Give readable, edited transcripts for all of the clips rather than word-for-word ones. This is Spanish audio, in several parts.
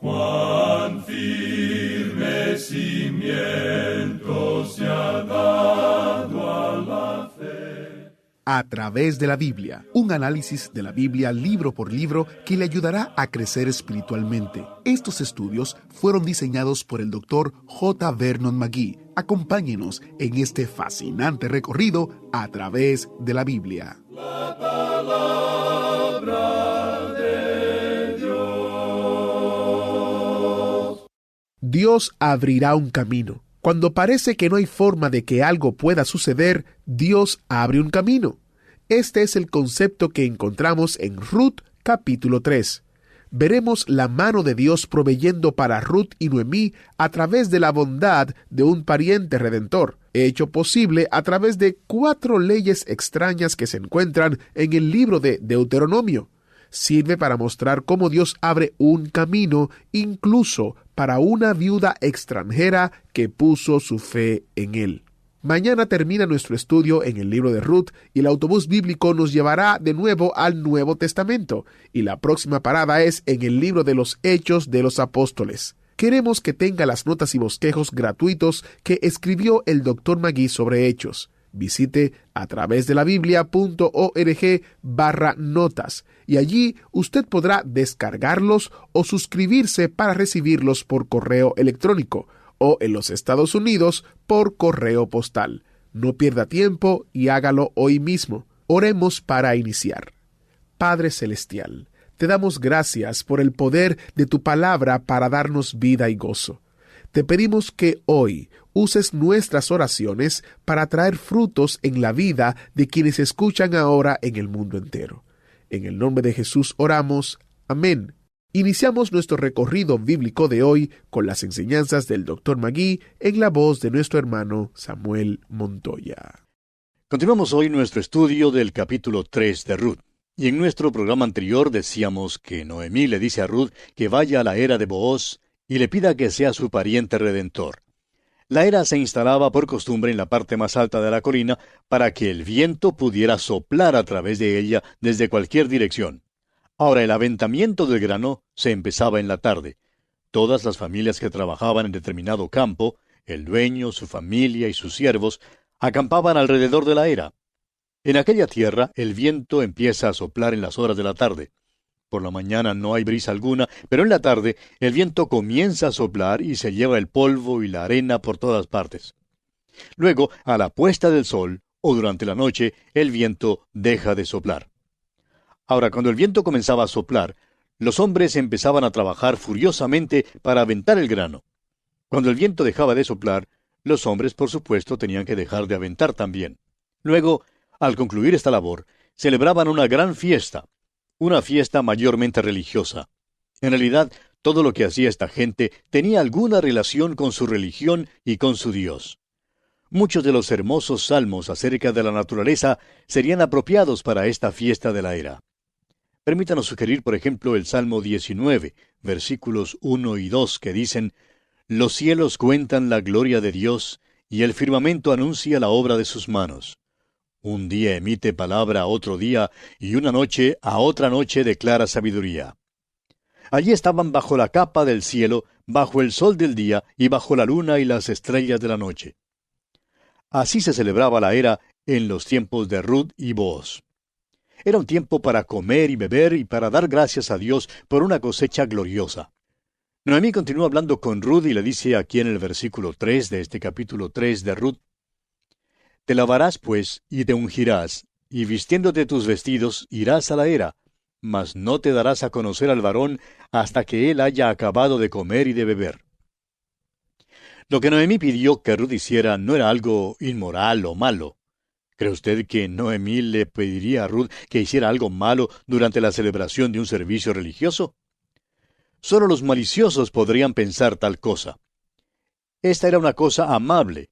Cuán firme cimiento se ha dado a la fe. A través de la Biblia, un análisis de la Biblia libro por libro que le ayudará a crecer espiritualmente. Estos estudios fueron diseñados por el Dr. J. Vernon McGee. Acompáñenos en este fascinante recorrido a través de la Biblia. La palabra de Dios. Dios abrirá un camino. Cuando parece que no hay forma de que algo pueda suceder, Dios abre un camino. Este es el concepto que encontramos en Ruth capítulo 3. Veremos la mano de Dios proveyendo para Ruth y Noemí a través de la bondad de un pariente redentor, hecho posible a través de 4 leyes extrañas que se encuentran en el libro de Deuteronomio. Sirve para mostrar cómo Dios abre un camino, incluso para una viuda extranjera que puso su fe en Él. Mañana termina nuestro estudio en el libro de Ruth y el autobús bíblico nos llevará de nuevo al Nuevo Testamento, y la próxima parada es en el libro de los Hechos de los Apóstoles. Queremos que tenga las notas y bosquejos gratuitos que escribió el Dr. McGee sobre Hechos. Visite a través de la biblia.org/notas y allí usted podrá descargarlos o suscribirse para recibirlos por correo electrónico o en los Estados Unidos por correo postal. No pierda tiempo y hágalo hoy mismo. Oremos para iniciar. Padre Celestial, te damos gracias por el poder de tu palabra para darnos vida y gozo. Te pedimos que hoy uses nuestras oraciones para traer frutos en la vida de quienes escuchan ahora en el mundo entero. En el nombre de Jesús oramos. Amén. Iniciamos nuestro recorrido bíblico de hoy con las enseñanzas del Dr. McGee en la voz de nuestro hermano Samuel Montoya. Continuamos hoy nuestro estudio del capítulo 3 de Ruth. Y en nuestro programa anterior decíamos que Noemí le dice a Ruth que vaya a la era de Booz y le pida que sea su pariente redentor. La era se instalaba por costumbre en la parte más alta de la colina para que el viento pudiera soplar a través de ella desde cualquier dirección. Ahora el aventamiento del grano se empezaba en la tarde. Todas las familias que trabajaban en determinado campo, el dueño, su familia y sus siervos, acampaban alrededor de la era. En aquella tierra el viento empieza a soplar en las horas de la tarde. Por la mañana no hay brisa alguna, pero en la tarde el viento comienza a soplar y se lleva el polvo y la arena por todas partes. Luego, a la puesta del sol, o durante la noche, el viento deja de soplar. Ahora, cuando el viento comenzaba a soplar, los hombres empezaban a trabajar furiosamente para aventar el grano. Cuando el viento dejaba de soplar, los hombres, por supuesto, tenían que dejar de aventar también. Luego, al concluir esta labor, celebraban una gran fiesta, una fiesta mayormente religiosa. En realidad, todo lo que hacía esta gente tenía alguna relación con su religión y con su Dios. Muchos de los hermosos salmos acerca de la naturaleza serían apropiados para esta fiesta de la era. Permítanos sugerir, por ejemplo, el Salmo 19, versículos 1 y 2, que dicen: «Los cielos cuentan la gloria de Dios, y el firmamento anuncia la obra de sus manos. Un día emite palabra a otro día, y una noche a otra noche declara sabiduría». Allí estaban bajo la capa del cielo, bajo el sol del día, y bajo la luna y las estrellas de la noche. Así se celebraba la era en los tiempos de Ruth y Booz. Era un tiempo para comer y beber y para dar gracias a Dios por una cosecha gloriosa. Noemí continúa hablando con Ruth y le dice aquí en el versículo 3 de este capítulo 3 de Ruth: «Te lavarás, pues, y te ungirás, y vistiéndote tus vestidos irás a la era, mas no te darás a conocer al varón hasta que él haya acabado de comer y de beber». Lo que Noemí pidió que Ruth hiciera no era algo inmoral o malo. ¿Cree usted que Noemí le pediría a Ruth que hiciera algo malo durante la celebración de un servicio religioso? Solo los maliciosos podrían pensar tal cosa. Esta era una cosa amable.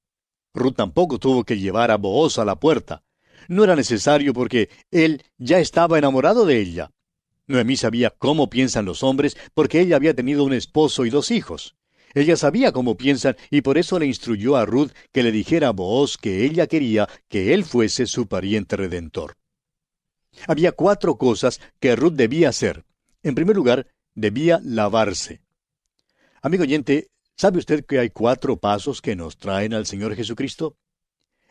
Ruth tampoco tuvo que llevar a Booz a la puerta. No era necesario porque él ya estaba enamorado de ella. Noemí sabía cómo piensan los hombres porque ella había tenido un esposo y 2 hijos. Ella sabía cómo piensan y por eso le instruyó a Ruth que le dijera a Booz que ella quería que él fuese su pariente redentor. Había 4 cosas que Ruth debía hacer. En primer lugar, debía lavarse. Amigo oyente, ¿sabe usted que hay 4 pasos que nos traen al Señor Jesucristo?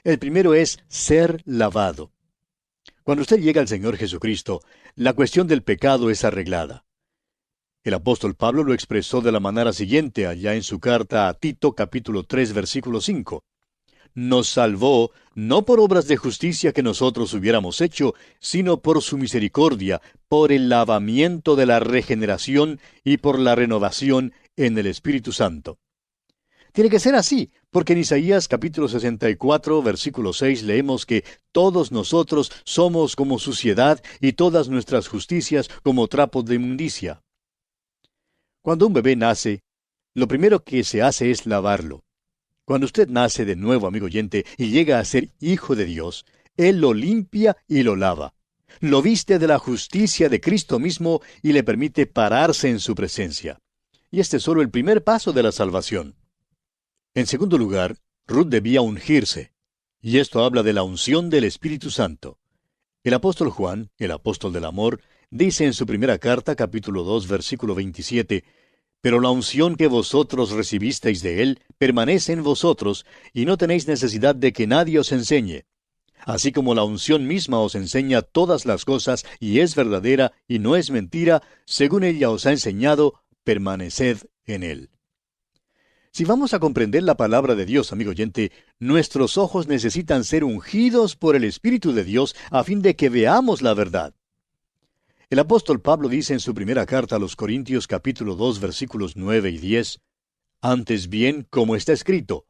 El primero es ser lavado. Cuando usted llega al Señor Jesucristo, la cuestión del pecado es arreglada. El apóstol Pablo lo expresó de la manera siguiente allá en su carta a Tito capítulo 3 versículo 5. Nos salvó no por obras de justicia que nosotros hubiéramos hecho, sino por su misericordia, por el lavamiento de la regeneración y por la renovación en el Espíritu Santo. Tiene que ser así, porque en Isaías capítulo 64, versículo 6 leemos que todos nosotros somos como suciedad y todas nuestras justicias como trapos de inmundicia. Cuando un bebé nace, lo primero que se hace es lavarlo. Cuando usted nace de nuevo, amigo oyente, y llega a ser hijo de Dios, Él lo limpia y lo lava. Lo viste de la justicia de Cristo mismo y le permite pararse en su presencia. Y este es solo el primer paso de la salvación. En segundo lugar, Ruth debía ungirse. Y esto habla de la unción del Espíritu Santo. El apóstol Juan, el apóstol del amor, dice en su primera carta, capítulo 2, versículo 27, «Pero la unción que vosotros recibisteis de él permanece en vosotros, y no tenéis necesidad de que nadie os enseñe. Así como la unción misma os enseña todas las cosas, y es verdadera, y no es mentira, según ella os ha enseñado, permaneced en él». Si vamos a comprender la palabra de Dios, amigo oyente, nuestros ojos necesitan ser ungidos por el Espíritu de Dios a fin de que veamos la verdad. El apóstol Pablo dice en su primera carta a los Corintios capítulo 2 versículos 9 y 10, «Antes bien, como está escrito,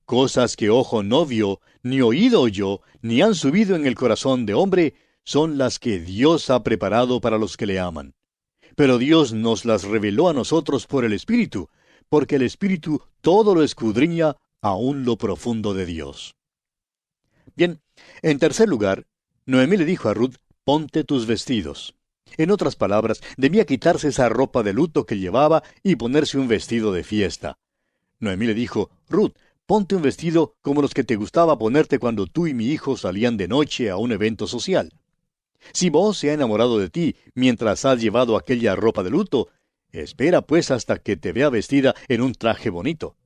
cosas que ojo no vio, ni oído oyó, ni han subido en el corazón de hombre, son las que Dios ha preparado para los que le aman. Pero Dios nos las reveló a nosotros por el Espíritu, porque el Espíritu todo lo escudriña, aún lo profundo de Dios». Bien, en tercer lugar, Noemí le dijo a Ruth, «Ponte tus vestidos». En otras palabras, debía quitarse esa ropa de luto que llevaba y ponerse un vestido de fiesta. Noemí le dijo, «Ruth, ponte un vestido como los que te gustaba ponerte cuando tú y mi hijo salían de noche a un evento social. Si Booz se ha enamorado de ti mientras has llevado aquella ropa de luto, espera pues hasta que te vea vestida en un traje bonito».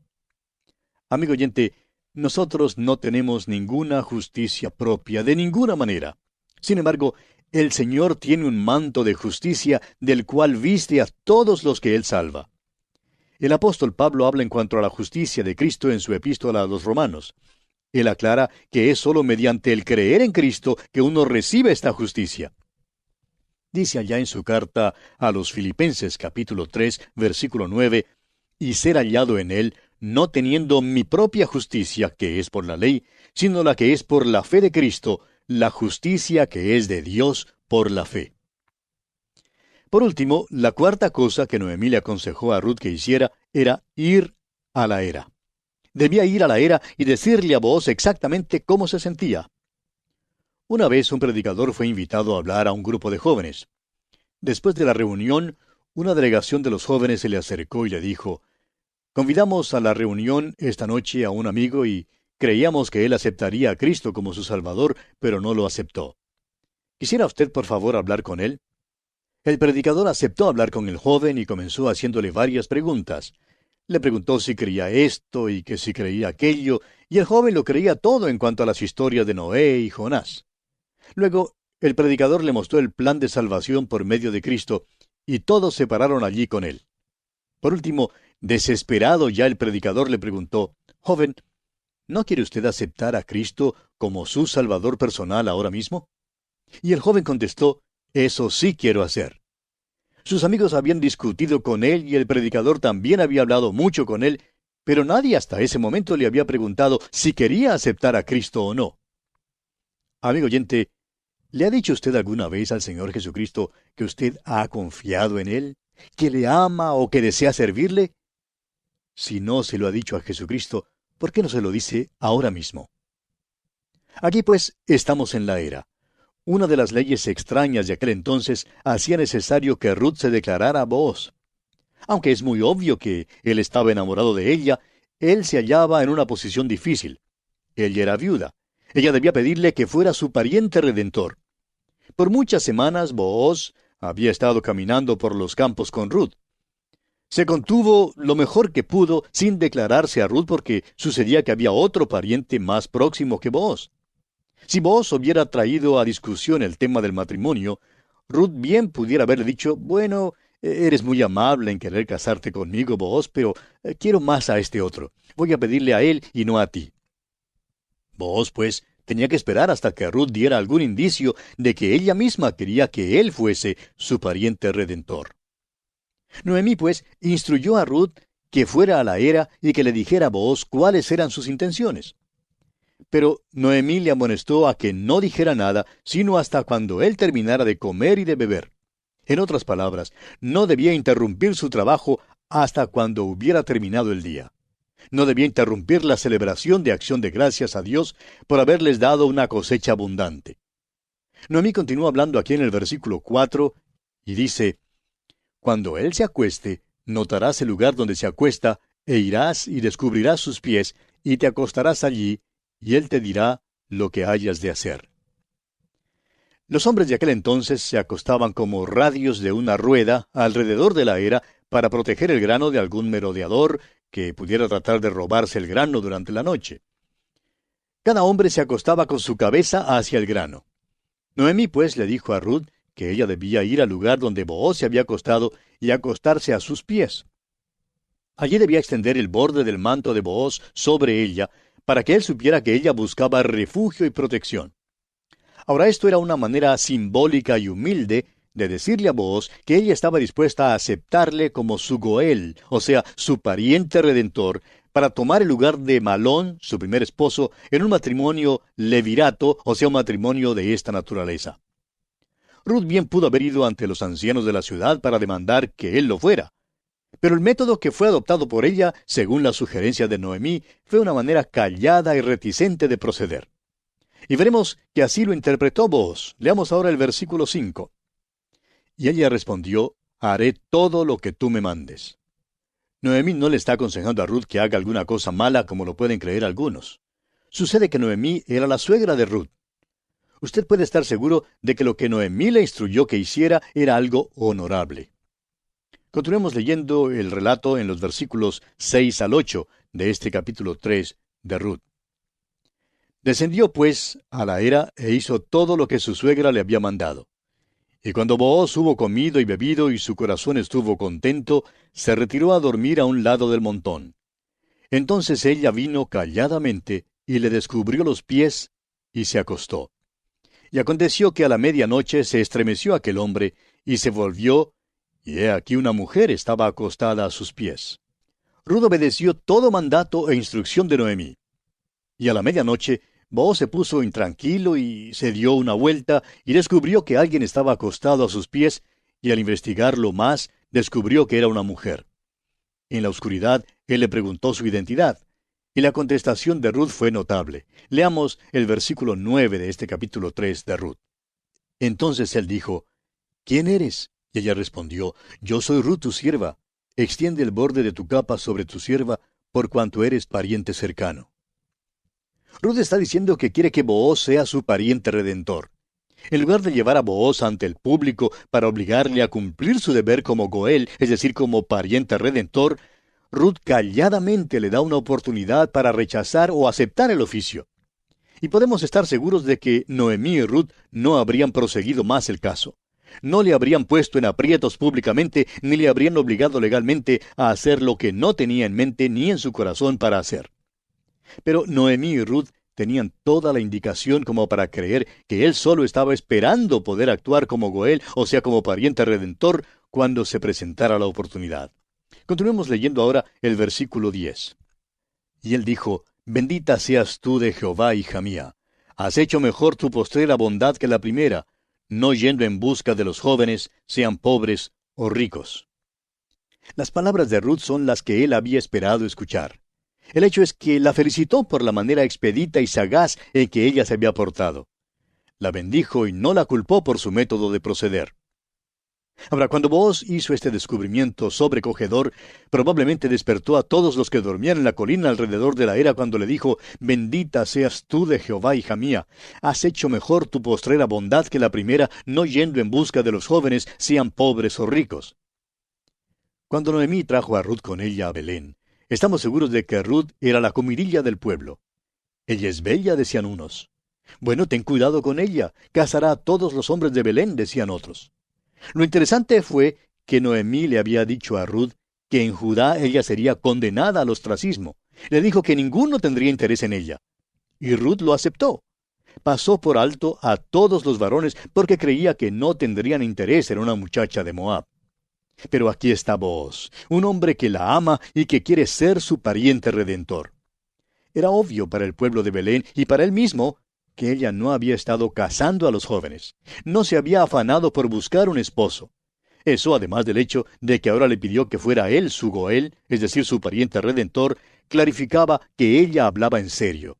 Amigo oyente, nosotros no tenemos ninguna justicia propia de ninguna manera. Sin embargo, el Señor tiene un manto de justicia del cual viste a todos los que Él salva. El apóstol Pablo habla en cuanto a la justicia de Cristo en su epístola a los Romanos. Él aclara que es sólo mediante el creer en Cristo que uno recibe esta justicia. Dice allá en su carta a los Filipenses capítulo 3, versículo 9, «Y ser hallado en Él, no teniendo mi propia justicia, que es por la ley, sino la que es por la fe de Cristo, la justicia que es de Dios por la fe». Por último, la cuarta cosa que Noemí le aconsejó a Ruth que hiciera era ir a la era. Debía ir a la era y decirle a Booz exactamente cómo se sentía. Una vez un predicador fue invitado a hablar a un grupo de jóvenes. Después de la reunión, una delegación de los jóvenes se le acercó y le dijo, «Convidamos a la reunión esta noche a un amigo y creíamos que él aceptaría a Cristo como su Salvador, pero no lo aceptó. ¿Quisiera usted, por favor, hablar con él?» El predicador aceptó hablar con el joven y comenzó haciéndole varias preguntas. Le preguntó si creía esto y que si creía aquello, y el joven lo creía todo en cuanto a las historias de Noé y Jonás. Luego, el predicador le mostró el plan de salvación por medio de Cristo, y todos se pararon allí con él. Por último, desesperado ya el predicador le preguntó, «Joven, ¿no quiere usted aceptar a Cristo como su Salvador personal ahora mismo?» Y el joven contestó, «Eso sí quiero hacer». Sus amigos habían discutido con él y el predicador también había hablado mucho con él, pero nadie hasta ese momento le había preguntado si quería aceptar a Cristo o no. Amigo oyente, ¿le ha dicho usted alguna vez al Señor Jesucristo que usted ha confiado en Él, que le ama o que desea servirle? Si no se lo ha dicho a Jesucristo, ¿por qué no se lo dice ahora mismo? Aquí pues estamos en la era. Una de las leyes extrañas de aquel entonces hacía necesario que Ruth se declarara a Booz. Aunque es muy obvio que él estaba enamorado de ella, él se hallaba en una posición difícil. Ella era viuda. Ella debía pedirle que fuera su pariente redentor. Por muchas semanas Booz había estado caminando por los campos con Ruth. Se contuvo lo mejor que pudo sin declararse a Ruth porque sucedía que había otro pariente más próximo que Booz. Si Booz hubiera traído a discusión el tema del matrimonio, Ruth bien pudiera haberle dicho, bueno, eres muy amable en querer casarte conmigo, Booz, pero quiero más a este otro. Voy a pedirle a él y no a ti. Booz, pues, tenía que esperar hasta que Ruth diera algún indicio de que ella misma quería que él fuese su pariente redentor. Noemí, pues, instruyó a Ruth que fuera a la era y que le dijera a Booz cuáles eran sus intenciones. Pero Noemí le amonestó a que no dijera nada, sino hasta cuando él terminara de comer y de beber. En otras palabras, no debía interrumpir su trabajo hasta cuando hubiera terminado el día. No debía interrumpir la celebración de acción de gracias a Dios por haberles dado una cosecha abundante. Noemí continúa hablando aquí en el versículo 4 y dice, «Cuando él se acueste, notarás el lugar donde se acuesta, e irás y descubrirás sus pies, y te acostarás allí, y él te dirá lo que hayas de hacer». Los hombres de aquel entonces se acostaban como radios de una rueda alrededor de la era para proteger el grano de algún merodeador que pudiera tratar de robarse el grano durante la noche. Cada hombre se acostaba con su cabeza hacia el grano. Noemí, pues, le dijo a Ruth que ella debía ir al lugar donde Booz se había acostado y acostarse a sus pies. Allí debía extender el borde del manto de Booz sobre ella, para que él supiera que ella buscaba refugio y protección. Ahora, esto era una manera simbólica y humilde de decirle a Booz que ella estaba dispuesta a aceptarle como su Goel, o sea, su pariente redentor, para tomar el lugar de Malón, su primer esposo, en un matrimonio levirato, o sea, un matrimonio de esta naturaleza. Ruth bien pudo haber ido ante los ancianos de la ciudad para demandar que él lo fuera. Pero el método que fue adoptado por ella, según la sugerencia de Noemí, fue una manera callada y reticente de proceder. Y veremos que así lo interpretó Booz. Leamos ahora el versículo 5. Y ella respondió, haré todo lo que tú me mandes. Noemí no le está aconsejando a Ruth que haga alguna cosa mala como lo pueden creer algunos. Sucede que Noemí era la suegra de Ruth. Usted puede estar seguro de que lo que Noemí le instruyó que hiciera era algo honorable. Continuemos leyendo el relato en los versículos 6 al 8 de este capítulo 3 de Ruth. Descendió, pues, a la era e hizo todo lo que su suegra le había mandado. Y cuando Booz hubo comido y bebido y su corazón estuvo contento, se retiró a dormir a un lado del montón. Entonces ella vino calladamente y le descubrió los pies y se acostó. Y aconteció que a la medianoche se estremeció aquel hombre y se volvió, y he aquí una mujer estaba acostada a sus pies. Ruth obedeció todo mandato e instrucción de Noemí. Y a la medianoche Booz se puso intranquilo y se dio una vuelta y descubrió que alguien estaba acostado a sus pies, y al investigarlo más, descubrió que era una mujer. En la oscuridad, él le preguntó su identidad, y la contestación de Ruth fue notable. Leamos el versículo 9 de este capítulo 3 de Ruth. Entonces él dijo, ¿quién eres? Y ella respondió, yo soy Ruth tu sierva. Extiende el borde de tu capa sobre tu sierva, por cuanto eres pariente cercano. Ruth está diciendo que quiere que Booz sea su pariente redentor. En lugar de llevar a Booz ante el público para obligarle a cumplir su deber como Goel, es decir, como pariente redentor, Ruth calladamente le da una oportunidad para rechazar o aceptar el oficio. Y podemos estar seguros de que Noemí y Ruth no habrían proseguido más el caso. No le habrían puesto en aprietos públicamente, ni le habrían obligado legalmente a hacer lo que no tenía en mente ni en su corazón para hacer. Pero Noemí y Ruth tenían toda la indicación como para creer que él solo estaba esperando poder actuar como Goel, o sea, como pariente redentor, cuando se presentara la oportunidad. Continuemos leyendo ahora el versículo 10. Y él dijo, bendita seas tú de Jehová, hija mía. Has hecho mejor tu postrera bondad que la primera, no yendo en busca de los jóvenes, sean pobres o ricos. Las palabras de Ruth son las que él había esperado escuchar. El hecho es que la felicitó por la manera expedita y sagaz en que ella se había portado. La bendijo y no la culpó por su método de proceder. Ahora, cuando Booz hizo este descubrimiento sobrecogedor, probablemente despertó a todos los que dormían en la colina alrededor de la era cuando le dijo, bendita seas tú de Jehová, hija mía. Has hecho mejor tu postrera bondad que la primera, no yendo en busca de los jóvenes, sean pobres o ricos. Cuando Noemí trajo a Ruth con ella a Belén, estamos seguros de que Ruth era la comidilla del pueblo. Ella es bella, decían unos. Bueno, ten cuidado con ella, casará a todos los hombres de Belén, decían otros. Lo interesante fue que Noemí le había dicho a Ruth que en Judá ella sería condenada al ostracismo. Le dijo que ninguno tendría interés en ella. Y Ruth lo aceptó. Pasó por alto a todos los varones porque creía que no tendrían interés en una muchacha de Moab. Pero aquí está Booz, un hombre que la ama y que quiere ser su pariente redentor. Era obvio para el pueblo de Belén y para él mismo que ella no había estado casando a los jóvenes. No se había afanado por buscar un esposo. Eso, además del hecho de que ahora le pidió que fuera él su Goel, es decir, su pariente redentor, clarificaba que ella hablaba en serio.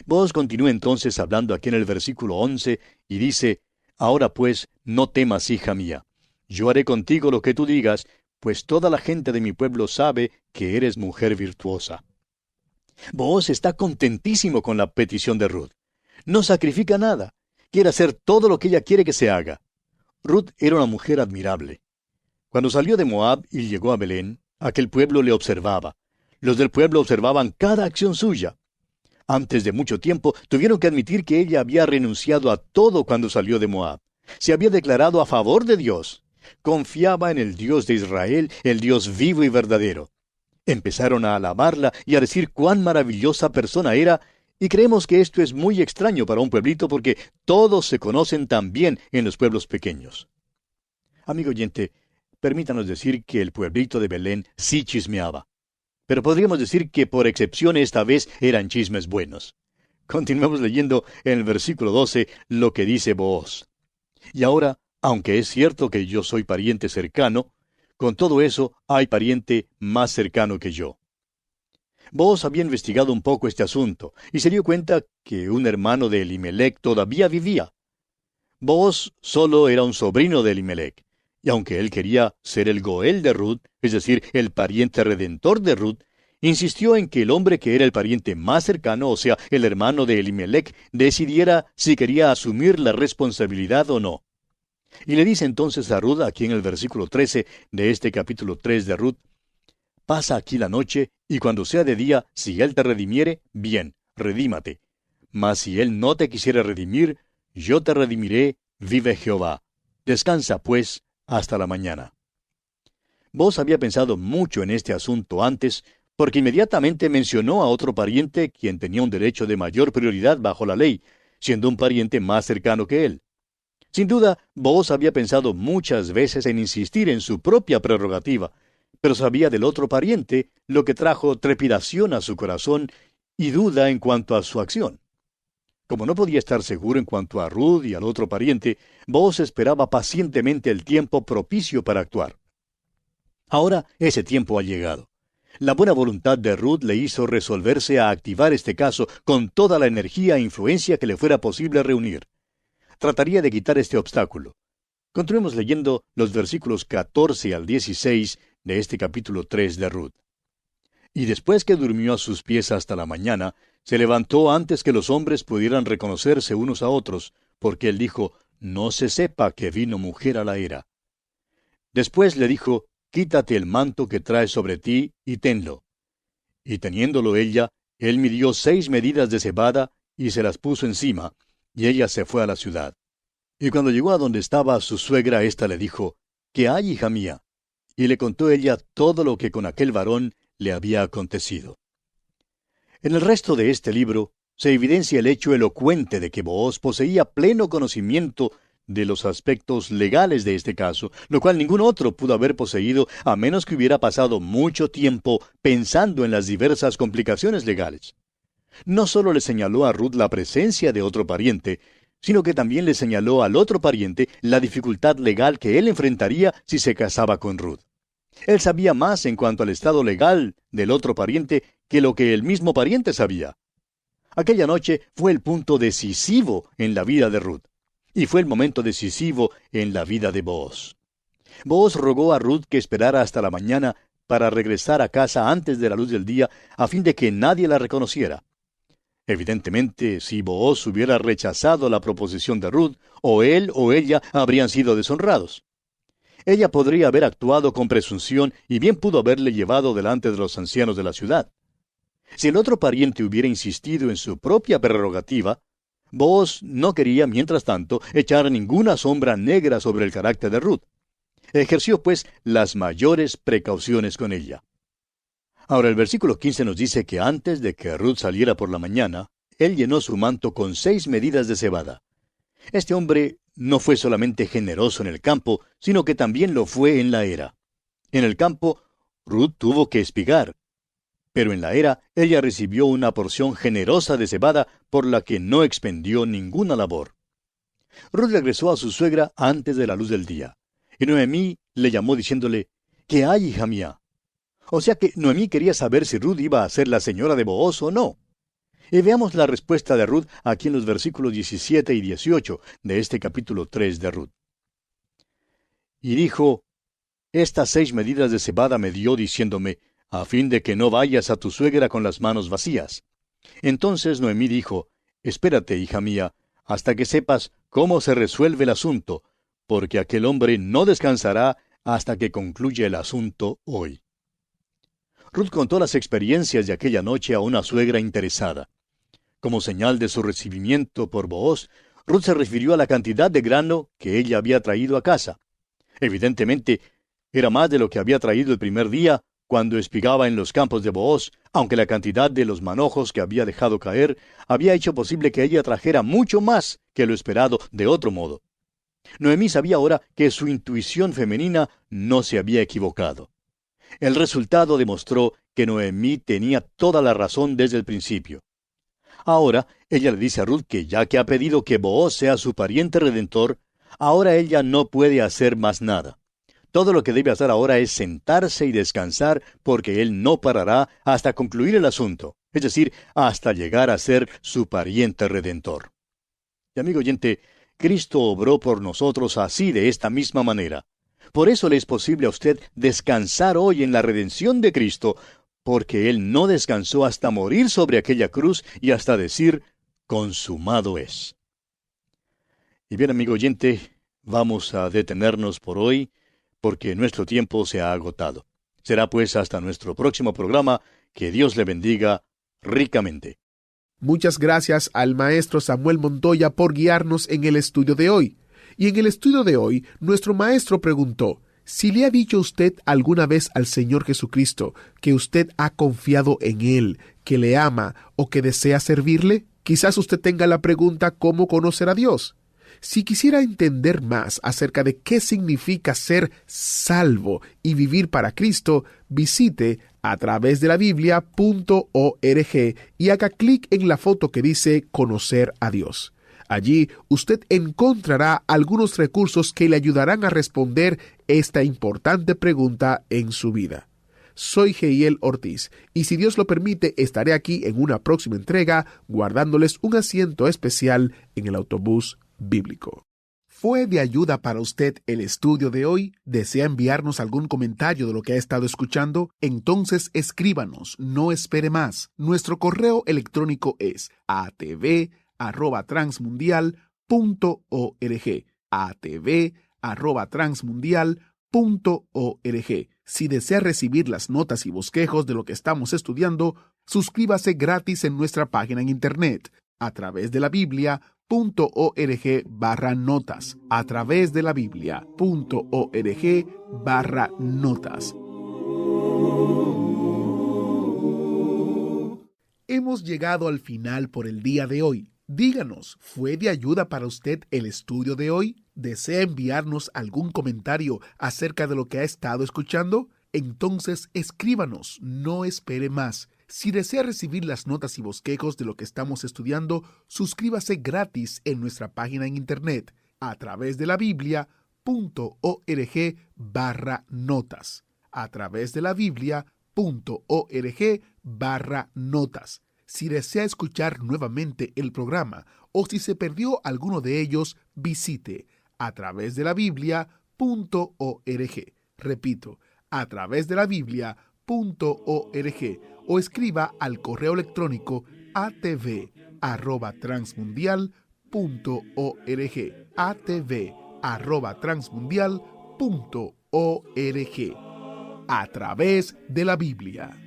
Booz continúa entonces hablando aquí en el versículo 11 y dice, «Ahora pues, no temas, hija mía. Yo haré contigo lo que tú digas, pues toda la gente de mi pueblo sabe que eres mujer virtuosa». Booz está contentísimo con la petición de Ruth. No sacrifica nada. Quiere hacer todo lo que ella quiere que se haga. Ruth era una mujer admirable. Cuando salió de Moab y llegó a Belén, aquel pueblo le observaba. Los del pueblo observaban cada acción suya. Antes de mucho tiempo tuvieron que admitir que ella había renunciado a todo cuando salió de Moab. Se había declarado a favor de Dios. Confiaba en el Dios de Israel, el Dios vivo y verdadero. Empezaron a alabarla y a decir cuán maravillosa persona era, y creemos que esto es muy extraño para un pueblito porque todos se conocen tan bien en los pueblos pequeños. Amigo oyente, permítanos decir que el pueblito de Belén sí chismeaba. Pero podríamos decir que por excepción esta vez eran chismes buenos. Continuemos leyendo en el versículo 12 lo que dice Booz. Y ahora, aunque es cierto que yo soy pariente cercano, con todo eso hay pariente más cercano que yo. Booz había investigado un poco este asunto y se dio cuenta que un hermano de Elimelec todavía vivía. Booz solo era un sobrino de Elimelec, y aunque él quería ser el Goel de Ruth, es decir, el pariente redentor de Ruth, insistió en que el hombre que era el pariente más cercano, o sea, el hermano de Elimelec, decidiera si quería asumir la responsabilidad o no. Y le dice entonces a Ruth, aquí en el versículo 13 de este capítulo 3 de Ruth, «Pasa aquí la noche, y cuando sea de día, si él te redimiere, bien, redímate. Mas si él no te quisiere redimir, yo te redimiré, vive Jehová. Descansa, pues, hasta la mañana». Booz había pensado mucho en este asunto antes, porque inmediatamente mencionó a otro pariente quien tenía un derecho de mayor prioridad bajo la ley, siendo un pariente más cercano que él. Sin duda, Booz había pensado muchas veces en insistir en su propia prerrogativa, pero sabía del otro pariente, lo que trajo trepidación a su corazón y duda en cuanto a su acción. Como no podía estar seguro en cuanto a Ruth y al otro pariente, Booz esperaba pacientemente el tiempo propicio para actuar. Ahora ese tiempo ha llegado. La buena voluntad de Ruth le hizo resolverse a activar este caso con toda la energía e influencia que le fuera posible reunir. Trataría de quitar este obstáculo. Continuemos leyendo los versículos 14 al 16 de este capítulo 3 de Ruth. Y después que durmió a sus pies hasta la mañana, se levantó antes que los hombres pudieran reconocerse unos a otros, porque él dijo, «No se sepa que vino mujer a la era». Después le dijo, «Quítate el manto que traes sobre ti, y tenlo». Y teniéndolo ella, él midió 6 medidas de cebada, y se las puso encima, y ella se fue a la ciudad. Y cuando llegó a donde estaba su suegra, ésta le dijo, «¿Qué hay, hija mía?». Y le contó ella todo lo que con aquel varón le había acontecido. En el resto de este libro se evidencia el hecho elocuente de que Booz poseía pleno conocimiento de los aspectos legales de este caso, lo cual ningún otro pudo haber poseído a menos que hubiera pasado mucho tiempo pensando en las diversas complicaciones legales. No solo le señaló a Ruth la presencia de otro pariente, sino que también le señaló al otro pariente la dificultad legal que él enfrentaría si se casaba con Ruth. Él sabía más en cuanto al estado legal del otro pariente que lo que el mismo pariente sabía. Aquella noche fue el punto decisivo en la vida de Ruth, y fue el momento decisivo en la vida de Booz. Booz rogó a Ruth que esperara hasta la mañana para regresar a casa antes de la luz del día, a fin de que nadie la reconociera. Evidentemente, si Booz hubiera rechazado la proposición de Ruth, o él o ella habrían sido deshonrados. Ella podría haber actuado con presunción y bien pudo haberle llevado delante de los ancianos de la ciudad. Si el otro pariente hubiera insistido en su propia prerrogativa, Booz no quería, mientras tanto, echar ninguna sombra negra sobre el carácter de Ruth. Ejerció, pues, las mayores precauciones con ella. Ahora, el versículo 15 nos dice que antes de que Ruth saliera por la mañana, él llenó su manto con 6 medidas de cebada. Este hombre no fue solamente generoso en el campo, sino que también lo fue en la era. En el campo, Ruth tuvo que espigar, pero en la era ella recibió una porción generosa de cebada por la que no expendió ninguna labor. Ruth regresó a su suegra antes de la luz del día, y Noemí le llamó diciéndole, ¿qué hay, hija mía? O sea que Noemí quería saber si Ruth iba a ser la señora de Booz o no. Y veamos la respuesta de Ruth aquí en los versículos 17 y 18 de este capítulo 3 de Ruth. Y dijo, estas 6 medidas de cebada me dio diciéndome, a fin de que no vayas a tu suegra con las manos vacías. Entonces Noemí dijo, espérate, hija mía, hasta que sepas cómo se resuelve el asunto, porque aquel hombre no descansará hasta que concluya el asunto hoy. Ruth contó las experiencias de aquella noche a una suegra interesada. Como señal de su recibimiento por Booz, Ruth se refirió a la cantidad de grano que ella había traído a casa. Evidentemente, era más de lo que había traído el primer día, cuando espigaba en los campos de Booz, aunque la cantidad de los manojos que había dejado caer había hecho posible que ella trajera mucho más que lo esperado de otro modo. Noemí sabía ahora que su intuición femenina no se había equivocado. El resultado demostró que Noemí tenía toda la razón desde el principio. Ahora, ella le dice a Ruth que ya que ha pedido que Booz sea su pariente redentor, ahora ella no puede hacer más nada. Todo lo que debe hacer ahora es sentarse y descansar, porque él no parará hasta concluir el asunto, es decir, hasta llegar a ser su pariente redentor. Y amigo oyente, Cristo obró por nosotros así, de esta misma manera. Por eso le es posible a usted descansar hoy en la redención de Cristo, porque Él no descansó hasta morir sobre aquella cruz y hasta decir, consumado es. Y bien, amigo oyente, vamos a detenernos por hoy, porque nuestro tiempo se ha agotado. Será pues hasta nuestro próximo programa. Que Dios le bendiga ricamente. Muchas gracias al maestro Samuel Montoya por guiarnos en el estudio de hoy. Y en el estudio de hoy, nuestro maestro preguntó, si le ha dicho usted alguna vez al Señor Jesucristo que usted ha confiado en Él, que le ama o que desea servirle, quizás usted tenga la pregunta ¿cómo conocer a Dios? Si quisiera entender más acerca de qué significa ser salvo y vivir para Cristo, visite a través de la Biblia.org y haga clic en la foto que dice Conocer a Dios. Allí usted encontrará algunos recursos que le ayudarán a responder esta importante pregunta en su vida. Soy Geiel Ortiz, y si Dios lo permite, estaré aquí en una próxima entrega, guardándoles un asiento especial en el autobús bíblico. ¿Fue de ayuda para usted el estudio de hoy? ¿Desea enviarnos algún comentario de lo que ha estado escuchando? Entonces escríbanos, no espere más. Nuestro correo electrónico es atv@transmundial.org, atv@transmundial.org. Si desea recibir las notas y bosquejos de lo que estamos estudiando, suscríbase gratis en nuestra página en internet, a través de la Biblia.org/notas, a través de la Biblia.org/notas. Hemos llegado al final por el día de hoy. Díganos, ¿fue de ayuda para usted el estudio de hoy? ¿Desea enviarnos algún comentario acerca de lo que ha estado escuchando? Entonces escríbanos, no espere más. Si desea recibir las notas y bosquejos de lo que estamos estudiando, suscríbase gratis en nuestra página en internet, a través de la Biblia.org/notas, a través de la Biblia.org/notas. Si desea escuchar nuevamente el programa o si se perdió alguno de ellos, visite a través de la Biblia.org. Repito, a través de la Biblia.org o escriba al correo electrónico atv@transmundial.org, atv@transmundial.org. a través de la Biblia.